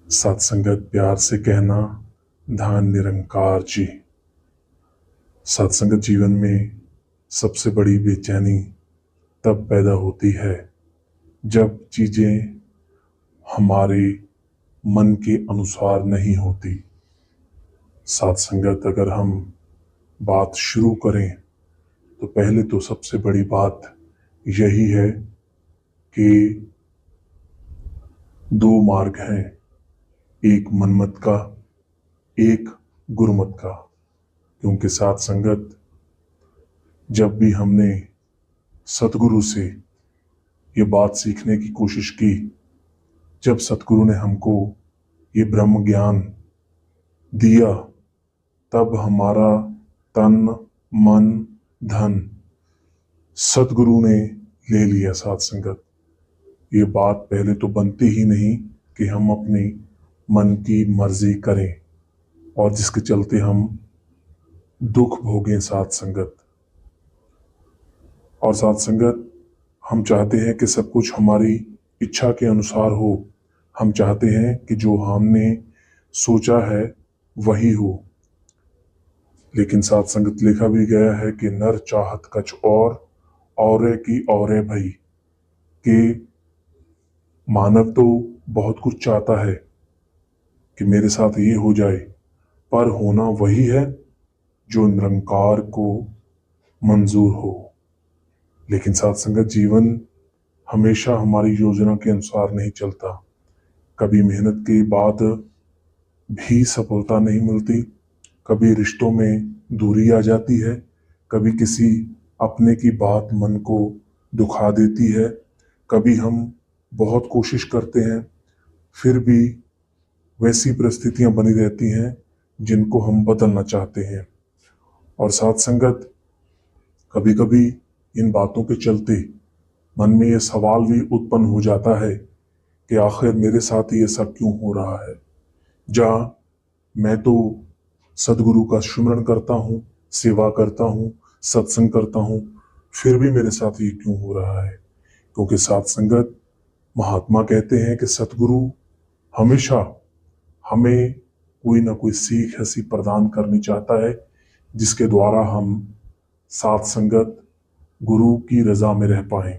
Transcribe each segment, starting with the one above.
सत्संगत प्यार से कहना, धान निरंकार जी। सत्संगत जीवन में सबसे बड़ी बेचैनी तब पैदा होती है जब चीजें हमारे मन के अनुसार नहीं होती। सत्संगत अगर हम बात शुरू करें तो पहले तो सबसे बड़ी बात यही है कि दो मार्ग हैं, एक मनमत का, एक गुरुमत का। क्योंकि सत्संगत जब भी हमने सतगुरु से ये बात सीखने की कोशिश की, जब सतगुरु ने हमको ये ब्रह्म ज्ञान दिया, तब हमारा तन मन धन सतगुरु ने ले लिया। सत्संगत ये बात पहले तो बनती ही नहीं कि हम अपनी मन की मर्जी करें और जिसके चलते हम दुख भोगें। सत्संगत और सत्संगत हम चाहते हैं कि सब कुछ हमारी इच्छा के अनुसार हो। हम चाहते हैं कि जो हमने सोचा है वही हो। लेकिन सत्संगत लिखा भी गया है कि नर चाहत कछ औरे की औरे भई, कि मानव तो बहुत कुछ चाहता है कि मेरे साथ ये हो जाए, पर होना वही है जो निरंकार को मंजूर हो। लेकिन सत्संगत जीवन हमेशा हमारी योजना के अनुसार नहीं चलता। कभी मेहनत के बाद भी सफलता नहीं मिलती, कभी रिश्तों में दूरी आ जाती है, कभी किसी अपने की बात मन को दुखा देती है, कभी हम बहुत कोशिश करते हैं फिर भी वैसी परिस्थितियां बनी रहती हैं जिनको हम बदलना चाहते हैं। और सत्संगत कभी कभी इन बातों के चलते मन में ये सवाल भी उत्पन्न हो जाता है कि आखिर मेरे साथ ये सब क्यों हो रहा है। जहाँ मैं तो सदगुरु का सुमिरन करता हूँ, सेवा करता हूँ, सत्संग करता हूँ, फिर भी मेरे साथ ये क्यों हो रहा है। क्योंकि सत्संगत महात्मा कहते हैं कि सतगुरु हमेशा हमें कोई ना कोई सीख ऐसी प्रदान करनी चाहता है जिसके द्वारा हम सत्संगत गुरु की रजा में रह पाएं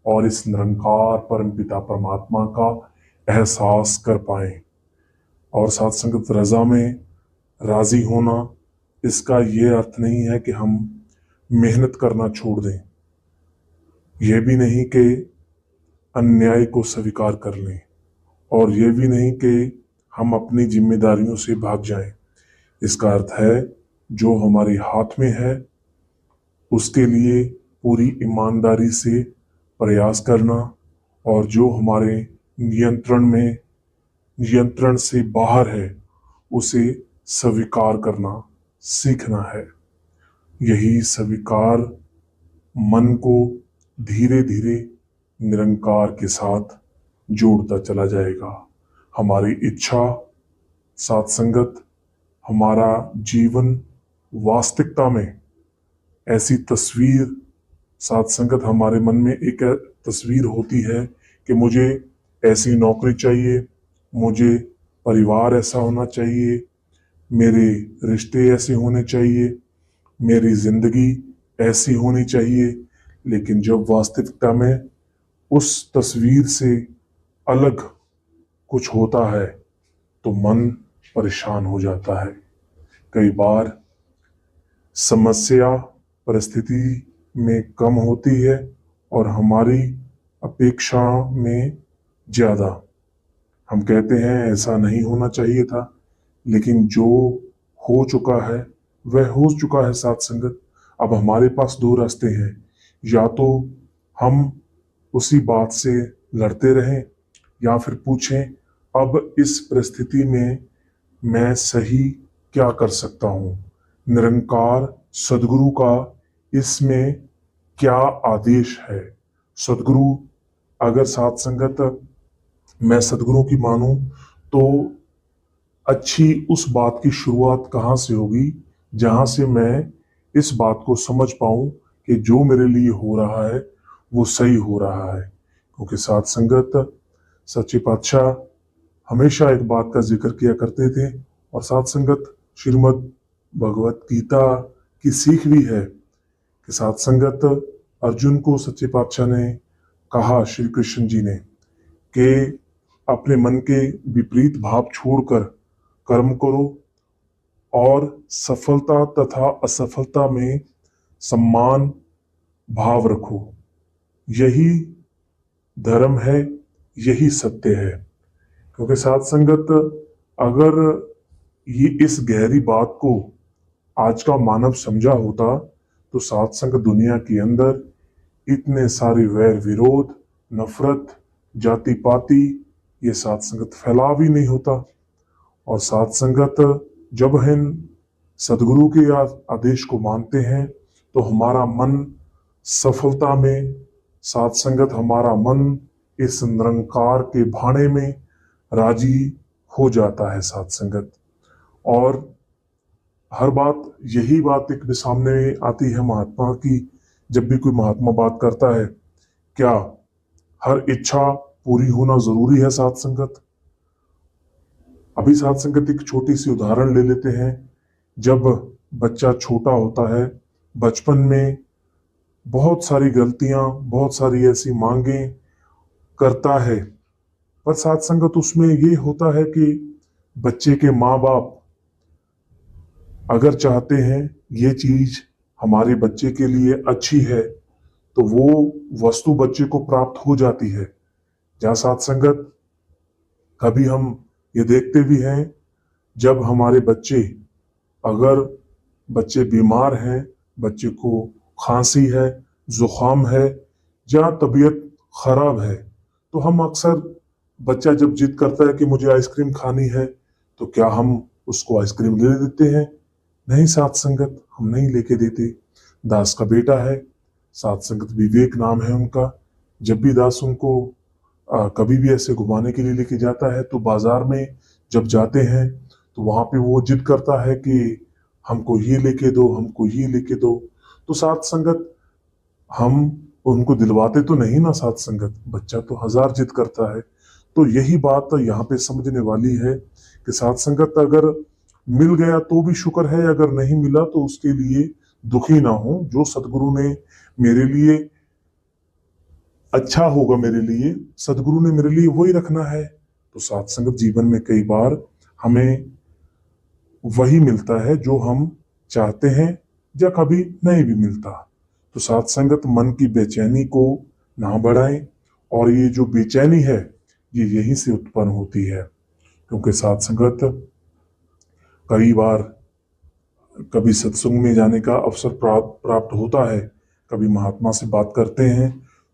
और इस निरंकार परम पिता परमात्मा का एहसास कर पाएं। और सत्संगत रजा में राजी होना, इसका ये अर्थ नहीं है कि हम मेहनत करना छोड़ दें, यह भी नहीं कि अन्याय को स्वीकार कर लें, और यह भी नहीं कि हम अपनी जिम्मेदारियों से भाग जाएं। इसका अर्थ है जो हमारे हाथ में है उसके लिए पूरी ईमानदारी से प्रयास करना, और जो हमारे नियंत्रण से बाहर है उसे स्वीकार करना सीखना है। यही स्वीकार मन को धीरे धीरे निरंकार के साथ जोड़ता चला जाएगा। हमारी इच्छा सत्संगत हमारा जीवन वास्तविकता में ऐसी तस्वीर, सत्संगत हमारे मन में एक तस्वीर होती है कि मुझे ऐसी नौकरी चाहिए, मुझे परिवार ऐसा होना चाहिए, मेरे रिश्ते ऐसे होने चाहिए, मेरी जिंदगी ऐसी होनी चाहिए। लेकिन जब वास्तविकता में उस तस्वीर से अलग कुछ होता है तो मन परेशान हो जाता है। कई बार समस्या परिस्थिति में कम होती है और हमारी अपेक्षा में ज्यादा। हम कहते हैं ऐसा नहीं होना चाहिए था, लेकिन जो हो चुका है वह हो चुका है। सत्संगत अब हमारे पास दो रास्ते हैं, या तो हम उसी बात से लड़ते रहें या फिर पूछें अब इस परिस्थिति में मैं सही क्या कर सकता हूँ, निरंकार सदगुरु का इसमें क्या आदेश है। सदगुरु अगर सत्संगत मैं सदगुरु की मानूं तो अच्छी उस बात की शुरुआत कहाँ से होगी जहां से मैं इस बात को समझ पाऊं कि जो मेरे लिए हो रहा है वो सही हो रहा है। क्योंकि सत्संगत सच्चे पातशाह हमेशा एक बात का जिक्र किया करते थे, और साथ संगत श्रीमद् भगवत गीता की सीख भी है कि साथ संगत अर्जुन को सच्चे पातशाह ने कहा, श्री कृष्ण जी ने, कि अपने मन के विपरीत भाव छोड़कर कर्म करो और सफलता तथा असफलता में सम्मान भाव रखो। यही धर्म है, यही सत्य है। क्योंकि साथ संगत, अगर ये इस गहरी बात को आज का मानव समझा होता तो साथ संगत दुनिया के अंदर इतने सारे वैर विरोध, नफरत, जाति पाति, ये साथ संगत फैलाव ही नहीं होता। और साथ संगत, जब हम सदगुरु के आदेश को मानते हैं तो हमारा मन सफलता में, साथ संगत हमारा मन इस निरंकार के भाने में राजी हो जाता है साथ संगत। और हर बात, यही बात एक भी सामने आती है महात्मा की, जब भी कोई महात्मा बात करता है, क्या हर इच्छा पूरी होना जरूरी है साथ संगत? अभी साथ संगत एक छोटी सी उदाहरण ले लेते हैं। जब बच्चा छोटा होता है, बचपन में बहुत सारी गलतियां, बहुत सारी ऐसी मांगे करता है, पर साथ संगत उसमें ये होता है कि बच्चे के माँ बाप अगर चाहते हैं ये चीज हमारे बच्चे के लिए अच्छी है तो वो वस्तु बच्चे को प्राप्त हो जाती है। जहाँ साथ संगत, कभी हम ये देखते भी हैं, जब हमारे बच्चे, अगर बच्चे बीमार हैं, बच्चे को खांसी है, जुकाम है या तबीयत खराब है, तो हम अक्सर, बच्चा जब जिद करता है कि मुझे आइसक्रीम खानी है, तो क्या हम उसको आइसक्रीम ले देते हैं? नहीं साथ संगत, हम नहीं लेके देते। दास का बेटा है, साथ संगत विवेक नाम है उनका। जब भी दास उनको कभी भी ऐसे घुमाने के लिए लेके जाता है, तो बाजार में जब जाते हैं तो वहां पे वो जिद करता है कि हमको ये लेके दो, हमको ये लेके दो। तो साथ संगत, हम उनको दिलवाते तो नहीं ना साथ संगत, बच्चा तो हजार जिद करता है। तो यही बात यहाँ पे समझने वाली है कि साथ संगत, अगर मिल गया तो भी शुक्र है, अगर नहीं मिला तो उसके लिए दुखी ना हो। जो सदगुरु ने मेरे लिए अच्छा होगा, मेरे लिए सदगुरु ने मेरे लिए वही रखना है। तो साथ संगत, जीवन में कई बार हमें वही मिलता है जो हम चाहते हैं, या कभी नहीं भी मिलता। तो साथ संगत, मन की बेचैनी को ना बढ़ाएं, और ये जो बेचैनी है ये यहीं से उत्पन्न होती है। क्योंकि साथ संगत, कई बार कभी सत्संग में जाने का अवसर प्राप्त होता है, कभी महात्मा से बात करते हैं,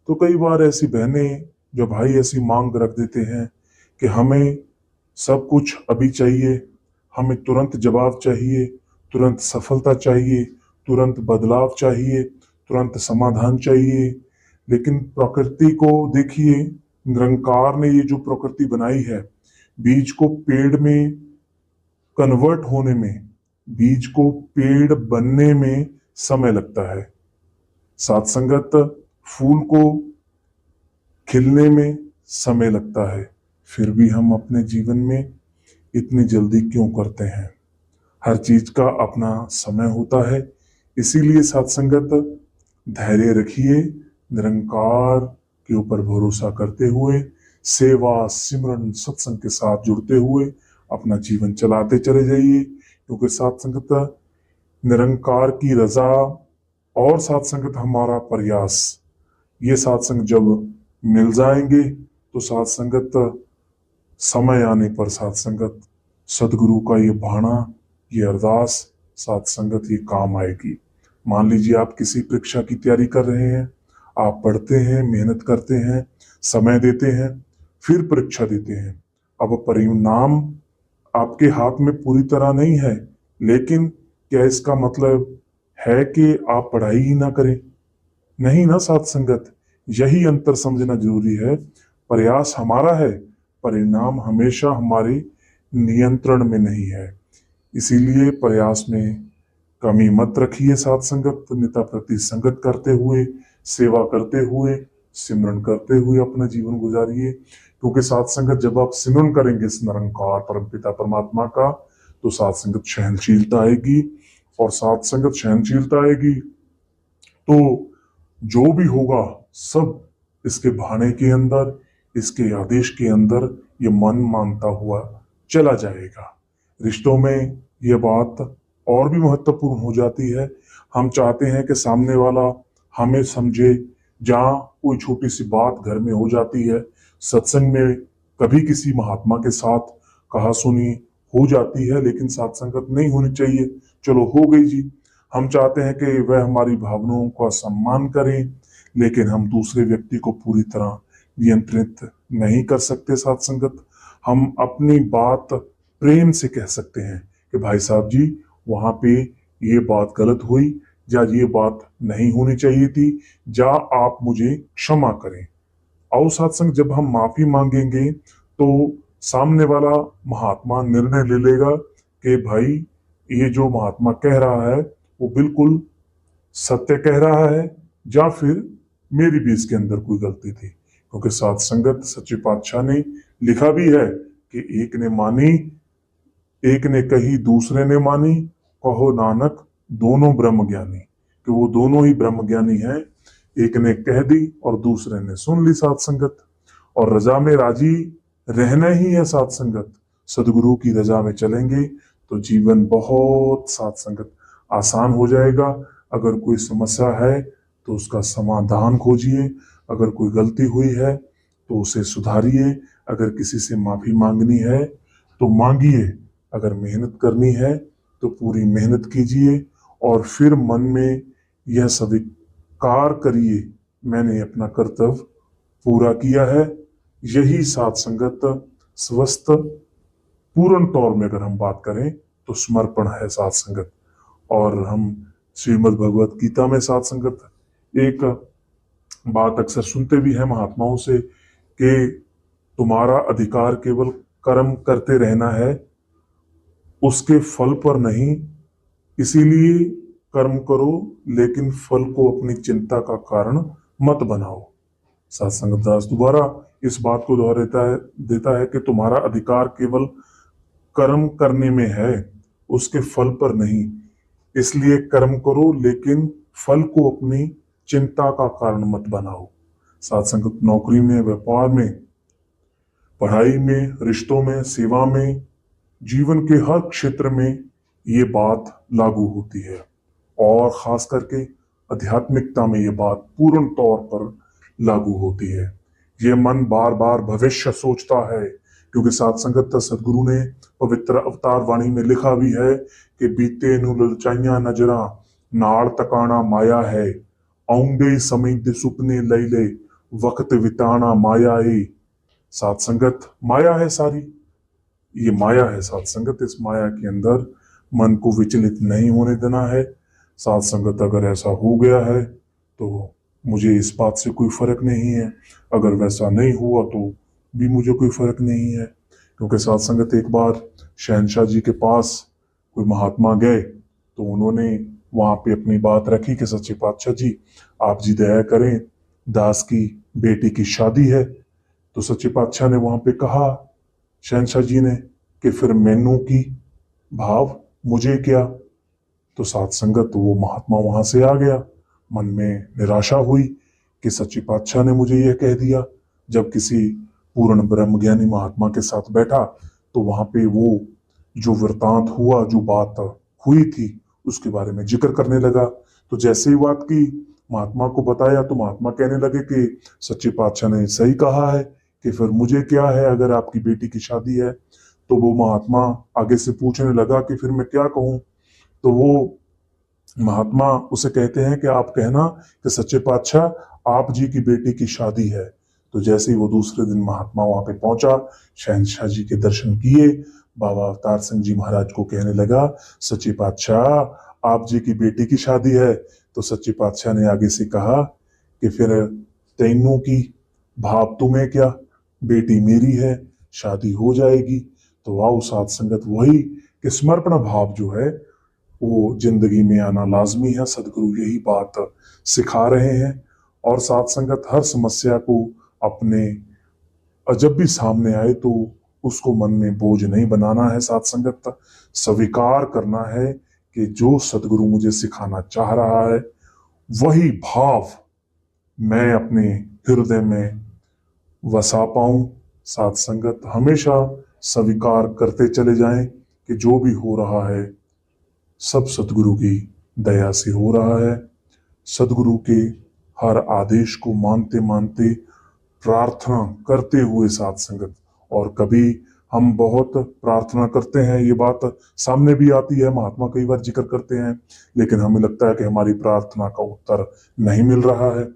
तो कई बार ऐसी बहनें, जो भाई ऐसी मांग रख देते हैं कि हमें सब कुछ अभी चाहिए, हमें तुरंत जवाब चाहिए, तुरंत सफलता चाहिए, तुरंत बदलाव चाहिए, तुरंत समाधान चाहिए। लेकिन प्रकृति को देखिए, निरंकार ने ये जो प्रकृति बनाई है, बीज को पेड़ में कन्वर्ट होने में, बीज को पेड़ बनने में समय लगता है। साथ संगत, फूल को खिलने में समय लगता है, फिर भी हम अपने जीवन में इतनी जल्दी क्यों करते हैं? हर चीज का अपना समय होता है। इसीलिए साथ संगत, धैर्य रखिए, निरंकार के ऊपर भरोसा करते हुए, सेवा सिमरन सत्संग के साथ जुड़ते हुए अपना जीवन चलाते चले जाइए। क्योंकि साथ संगत, निरंकार की रजा और साथ संगत हमारा प्रयास, ये साथ संगत जब मिल जाएंगे तो साथ संगत, समय आने पर साथ संगत, सदगुरु का ये भाना, ये अरदास साथ संगत ये काम आएगी। मान लीजिए आप किसी परीक्षा की तैयारी कर रहे हैं, आप पढ़ते हैं, मेहनत करते हैं, समय देते हैं, फिर परीक्षा देते हैं। अब परिणाम आपके हाथ में पूरी तरह नहीं है, लेकिन क्या इसका मतलब है कि आप पढ़ाई ही ना करें? नहीं ना साथ संगत, यही अंतर समझना जरूरी है। प्रयास हमारा है, परिणाम हमेशा हमारे नियंत्रण में नहीं है। इसीलिए प्रयास में कमी मत रखिए साथ संगत, निता प्रति संगत करते हुए, सेवा करते हुए सिमरन करते हुए अपना जीवन गुजारिए, क्योंकि साथ संगत जब आप सिमरन करेंगे इस निरंकार परमपिता परमात्मा का, तो साथ संगत सहनशीलता आएगी, और साथ संगत सहनशीलता आएगी तो जो भी होगा सब इसके भाने के अंदर, इसके आदेश के अंदर ये मन मानता हुआ चला जाएगा। रिश्तों में ये बात और भी महत्वपूर्ण हो जाती है। हम चाहते हैं कि सामने वाला हमें समझे। जहाँ कोई छोटी सी बात घर में हो जाती है, सत्संग में कभी किसी महात्मा के साथ कहा सुनी हो जाती है, लेकिन साथ संगत नहीं होनी चाहिए। चलो हो गई जी। हम चाहते हैं कि वह हमारी भावनाओं का सम्मान करें, लेकिन हम दूसरे व्यक्ति को पूरी तरह नियंत्रित नहीं कर सकते। साथ संगत हम अपनी बात प्रेम से कह सकते हैं कि भाई साहब जी, वहां पे ये बात गलत हुई, या ये बात नहीं होनी चाहिए थी, या आप मुझे क्षमा करें। और साथ संग जब हम माफी मांगेंगे तो सामने वाला महात्मा निर्णय ले लेगा कि भाई ये जो महात्मा कह रहा है वो बिल्कुल सत्य कह रहा है, या फिर मेरी भी इसके अंदर कोई गलती थी। क्योंकि साथ संगत सच्चे पातशाह ने लिखा भी है कि एक ने मानी, एक ने कही, दूसरे ने मानी, कहो नानक दोनों ब्रह्म ज्ञानी। कि वो दोनों ही ब्रह्म ज्ञानी हैं। एक ने कह दी और दूसरे ने सुन ली साथ संगत। और रजा में राजी रहना ही है साथ संगत। सदगुरु की रजा में चलेंगे तो जीवन बहुत साथ संगत आसान हो जाएगा। अगर कोई समस्या है तो उसका समाधान खोजिए, अगर कोई गलती हुई है तो उसे सुधारिए, अगर किसी से माफी मांगनी है तो मांगिए, अगर मेहनत करनी है तो पूरी मेहनत कीजिए, और फिर मन में यह स्वीकार करिए मैंने अपना कर्तव्य पूरा किया है। यही साथ संगत स्वस्थ पूर्ण तौर में अगर हम बात करें तो समर्पण है साथ संगत। और हम श्रीमद् भगवत गीता में साथ संगत एक बात अक्सर सुनते भी हैं महात्माओं से कि तुम्हारा अधिकार केवल कर्म करते रहना है, उसके फल पर नहीं। इसीलिए कर्म करो, लेकिन फल को अपनी चिंता का कारण मत बनाओ। सत्संग दास दोबारा इस बात को दोहराता है देता है कि तुम्हारा अधिकार केवल कर्म करने में है, उसके फल पर नहीं। इसलिए कर्म करो, लेकिन फल को अपनी चिंता का कारण मत बनाओ। सत्संग नौकरी में, व्यापार में, पढ़ाई में, रिश्तों में, सेवा में, जीवन के हर क्षेत्र में ये बात लागू होती है। और खास करके आध्यात्मिकता में ये बात पूर्ण तौर पर लागू होती है। ये मन बार बार भविष्य सोचता है, क्योंकि साथ संगत सदगुरु ने पवित्र अवतार वाणी में लिखा भी है कि बीते नु ललचाइयां नजरा नाल तकाना माया है, आउंदे समय दे सुपने लई ले वक्त बिताना माया है। साथ संगत माया है सारी, ये माया है साथ संगत। इस माया के अंदर मन को विचलित नहीं होने देना है। साथ संगत अगर ऐसा हो गया है तो मुझे इस बात से कोई फर्क नहीं है, अगर वैसा नहीं हुआ तो भी मुझे कोई फर्क नहीं है। क्योंकि साथ संगत एक बार शहनशाह जी के पास कोई महात्मा गए तो उन्होंने वहां पे अपनी बात रखी कि सच्चे पातशाह जी आप जी दया करें, दास की बेटी की शादी है। तो सच्चे पातशाह ने वहां पे कहा शहनशाह जी ने कि फिर मैनू की भाव, मुझे क्या। तो साथ संगत वो महात्मा वहां से आ गया। मन में निराशा हुई कि सच्चे पातशाह ने मुझे यह कह दिया। जब किसी पूर्ण ब्रह्मज्ञानी महात्मा के साथ बैठा तो वहां पे वो जो वृतांत हुआ, जो बात हुई थी, उसके बारे में जिक्र करने लगा। तो जैसे ही बात की महात्मा को बताया तो महात्मा कहने लगे कि सच्चे पातशाह ने सही कहा है कि फिर मुझे क्या है अगर आपकी बेटी की शादी है। तो वो महात्मा आगे से पूछने लगा कि फिर मैं क्या कहूं। तो वो महात्मा उसे कहते हैं कि आप कहना कि सच्चे पातशाह आप जी की बेटी की शादी है। तो जैसे ही वो दूसरे दिन महात्मा वहां पे पहुंचा, शहनशाह जी के दर्शन किए, बाबा अवतार सिंह जी महाराज को कहने लगा सच्चे पातशाह आप जी की बेटी की शादी है। तो सच्चे पातशाह ने आगे से कहा कि फिर तैनों की भाव तुम्हें क्या, बेटी मेरी है, शादी हो जाएगी। तो आओ साथ संगत वही कि समर्पण भाव जो है वो जिंदगी में आना लाजमी है। सदगुरु यही बात सिखा रहे हैं। और साथ संगत हर समस्या को अपने जब भी सामने आए तो उसको मन में बोझ नहीं बनाना है। साथ संगत स्वीकार करना है कि जो सदगुरु मुझे सिखाना चाह रहा है वही भाव मैं अपने हृदय में वसा पाऊं। साथ संगत हमेशा स्वीकार करते चले जाएं कि जो भी हो रहा है सब सदगुरु की दया से हो रहा है। सदगुरु के हर आदेश को मानते मानते प्रार्थना करते हुए साथ संगत, और कभी हम बहुत प्रार्थना करते हैं, ये बात सामने भी आती है, महात्मा कई बार जिक्र करते हैं, लेकिन हमें लगता है कि हमारी प्रार्थना का उत्तर नहीं मिल रहा है।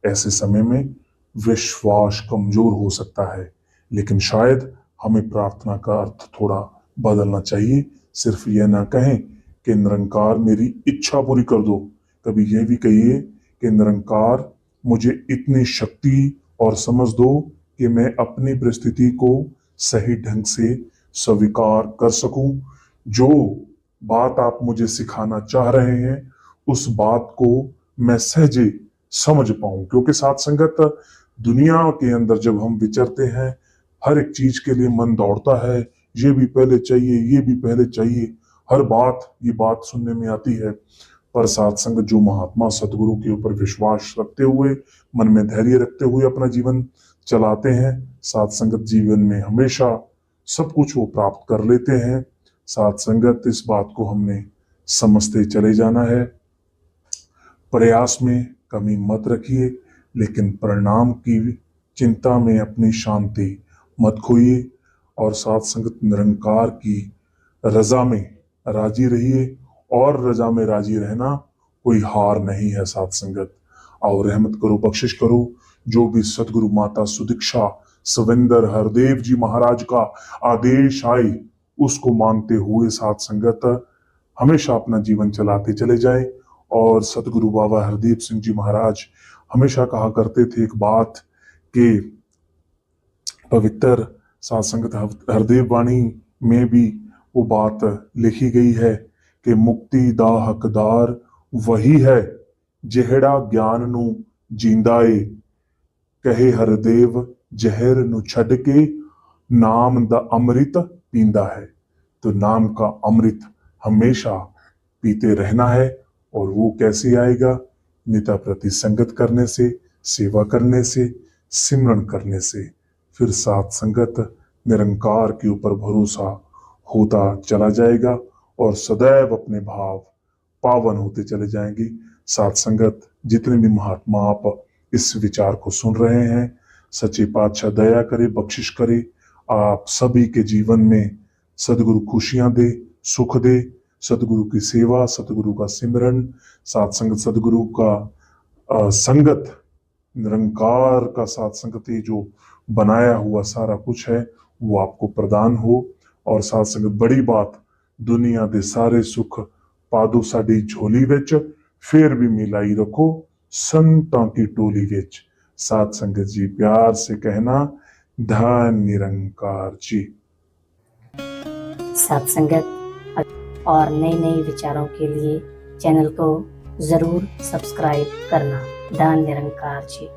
ऐसे समय में विश्वास कमजोर हो सकता है, लेकिन शायद हमें प्रार्थना का अर्थ थोड़ा बदलना चाहिए। सिर्फ यह ना कहें कि निरंकार मेरी इच्छा पूरी कर दो, कभी यह भी कहिए कि निरंकार मुझे इतनी शक्ति और समझ दो कि मैं अपनी परिस्थिति को सही ढंग से स्वीकार कर सकूं। जो बात आप मुझे सिखाना चाह रहे हैं उस बात को मैं सहजे समझ पाऊं, क्योंकि साथ संगत दुनिया के अंदर जब हम विचरते हैं हर एक चीज के लिए मन दौड़ता है, ये भी पहले चाहिए, ये भी पहले चाहिए, हर बात ये बात सुनने में आती है। पर साथ संगत जो महात्मा सदगुरु के ऊपर विश्वास रखते हुए, मन में धैर्य रखते हुए अपना जीवन चलाते हैं, साथ संगत जीवन में हमेशा सब कुछ वो प्राप्त कर लेते हैं। साथ संगत इस बात को हमने समझते चले जाना है। प्रयास में कमी मत रखिए, लेकिन परिणाम की चिंता में अपनी शांति मत खोइए, और साथ संगत निरंकार की रजा में राजी रहिए, और रजा में राजी रहना कोई हार नहीं है। साथ संगत और रहमत करो, बख्शिश करो, जो भी सदगुरु माता सुदीक्षा सविंदर हरदेव जी महाराज का आदेश आए उसको मानते हुए साथ संगत हमेशा अपना जीवन चलाते चले जाए। और सदगुरु बाबा हरदीप सिंह जी महाराज हमेशा कहा करते थे एक बात कि पवित्र साथ संगत हरदेव वाणी में भी वो बात लिखी गई है कि मुक्ति दा हकदार वही है ਜਿਹੜਾ ਗਿਆਨ ਨੂੰ ਜੀਂਦਾ ਏ, ਕਹੇ हरदेव जहर नु छड़ के नाम दा अमृत पींदा है। तो नाम का अमृत हमेशा पीते रहना है, और वो कैसे आएगा? निता प्रति संगत करने से, सेवा करने से, सिमरन करने से। फिर साथ संगत निरंकार के ऊपर भरोसा होता चला जाएगा और सदैव अपने भाव पावन होते चले जाएंगे। साथ संगत जितने भी महात्मा आप इस विचार को सुन रहे हैं, सच्चे पातशाह दया करे, बख्शिश करे, आप सभी के जीवन में सदगुरु खुशियां दे, सुख दे, सदगुरु की सेवा, सदगुरु का सिमरन, साथ संगत सदगुरु का संगत, निरंकार का साथ संगत, ये जो बनाया हुआ सारा कुछ है वो आपको प्रदान हो। और साथ संगत बड़ी बात, दुनिया दे सारे सुख पादो साडी झोली विच, फिर भी मिलाई रखो संतां की टोली विच। साथ संगत जी प्यार से कहना, धन निरंकार जी। साथ संगत और नए नए विचारों के लिए चैनल को जरूर सब्सक्राइब करना। धन निरंकार जी।